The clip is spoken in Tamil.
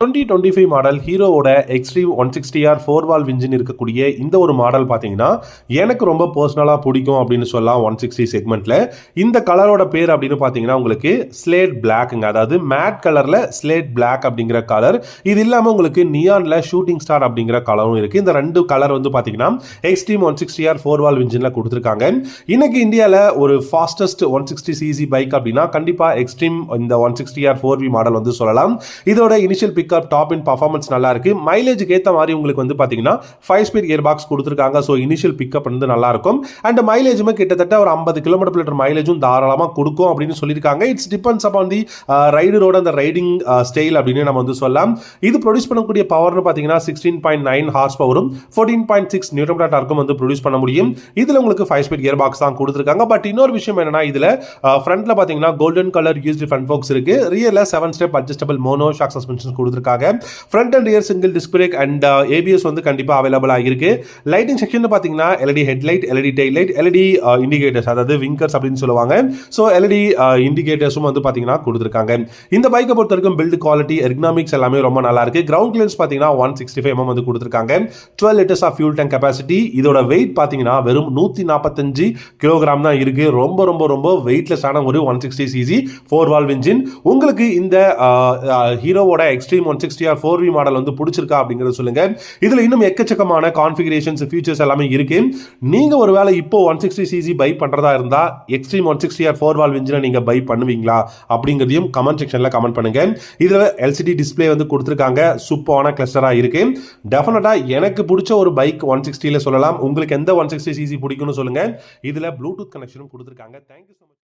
2025 மாடல் ஹீரோவோட எக்ஸ்ட்ரீம் 160R 4 வால்வ் இன்ஜின் இருக்கக்கூடிய இந்த ஒரு மாடல் பார்த்தீங்கன்னா எனக்கு ரொம்ப பர்சனலாக பிடிக்கும் அப்படின்னு சொல்லலாம். 160 செக்மெண்ட்ல இந்த கலரோட பேர் அப்படின்னு பார்த்தீங்கன்னா உங்களுக்கு ஸ்லேட் பிளாக்ங்க, அதாவது மேட் கலர்ல ஸ்லேட் பிளாக் அப்படிங்கிற கலர். இது இல்லாமல் உங்களுக்கு நியான்ல ஷூட்டிங் ஸ்டார் அப்படிங்கிற கலரும் இருக்கு. இந்த ரெண்டு கலர் வந்து பார்த்தீங்கன்னா எக்ஸ்ட்ரீம் 160R 4 வால்வ் இன்ஜின்ல கொடுத்துருக்காங்க. இன்னைக்கு இந்தியாவில் ஒரு ஃபாஸ்டஸ்ட் 160cc பைக் அப்படின்னா கண்டிப்பா எக்ஸ்ட்ரீம் இந்த 160R 4V மாடல் வந்து சொல்லலாம். இதோட இனிஷியல் டாப் இன் பர்ஃபார்மன்ஸ் நல்லா இருக்கு. மைலேஜுக்கு ஏத்த மாதிரி உங்களுக்கு வந்து பாத்தீங்கன்னா 5 ஸ்பீட் கியர் பாக்ஸ் கொடுத்திருக்காங்க. சோ இனிஷியல் பிக்கப் வந்து நல்லா இருக்கும். அண்ட் மைலேஜுமே கிட்டத்தட்ட ஒரு 50 km/லிட்டர் மைலேஜும் தாராளமா கொடுக்கும் அப்படின்னு சொல்லியிருக்காங்க. இட்ஸ் டிபெண்ட்ஸ் அப்பான் தி ரைடரோட அந்த ரைடிங் ஸ்டைல் அப்படின்னு நம்ம வந்து சொல்லலாம். இது ப்ரொடியூஸ் பண்ணக்கூடிய பவர்னு பாத்தீங்கன்னா 16.9 ஹார்ஸ் பவரும் 14.6 நியூட்டன் மீட்டர் டார்க்கும் வந்து ப்ரொடியூஸ் பண்ண முடியும். இதுல உங்களுக்கு 5 ஸ்பீட் கியர் பாக்ஸ் தான் கொடுத்திருக்காங்க. பட் இன்னொரு விஷயம் என்னன்னா இதுல ஃப்ரண்ட்ல பாத்தீங்கன்னா golden colour used front forks இருக்கு. ரியர்ல 7 step adjustable mono shock suspension கொடுத்திருக்காங்க. Front and rear single disc brake and ABS வந்து கண்டிப்பா அவைலபிளா இருக்கு. லைட்டிங் செக்ஷன் பாத்தீங்கன்னா LED headlight, LED tail light, LED indicators, அதாவது விங்கர்ஸ் அப்படின்னு சொல்லுவாங்க. சோ எல்இடி இண்டிகேட்டர்ஸும் வந்து பாத்தீங்கன்னா கொடுத்திருக்காங்க. இந்த பைக்கை பொறுத்த வரைக்கும் பில்ட் குவாலிட்டி, எர்கனாமிக்ஸ் எல்லாமே ரொம்ப நல்லா இருக்கு. கிரவுண்ட் கிளியரன்ஸ் பாத்தீங்கன்னா 165 mm வந்து கொடுத்திருக்காங்க. 12 liters of fuel tank capacity. இதோட வெயிட் பாத்தீங்கன்னா வெறும் 145 கிலோகிராம் தான் இருக்கு. ரொம்ப ரொம்ப ரொம்ப வெயிட்லெஸ்ஸான ஒரு 160cc 4 வால்வ் இன்ஜின். உங்களுக்கு இந்த ஹீரோவோட எக்ஸ்ட்ரீம் 160R 4V மாடல் வந்து பிடிச்சிருக்கா அப்படிங்கறத சொல்லுங்க. இதுல இன்னும் எக்கச்சக்கமான கான்ஃபிகரேஷன்ஸ், ஃபீச்சர்ஸ் எல்லாமே இருக்கு. நீங்க ஒருவேளை இப்போ 160cc பை பண்றதா இருந்தா எக்ஸ்ட்ரீம் 160R 4 வால்வ் இன்ஜினை நீங்க பை பண்ணுவீங்களா அப்படிங்கறதையும் கமெண்ட் செக்ஷன்ல கமெண்ட் பண்ணுங்க. இதுல எல்சிடி டிஸ்பிளே வந்து கொடுத்திருக்காங்க. சூப்பரான கிளஸ்டரா இருக்கு. டெஃபினட்டா எனக்கு பிடிச்ச ஒரு பைக் 160ல சொல்லலாம். உங்களுக்கு எந்த 160cc பிடிக்கும்னு சொல்லுங்க. இதுல ப்ளூடூத் கனெக்ஷனும் கொடுத்திருக்காங்க. Thank you so much.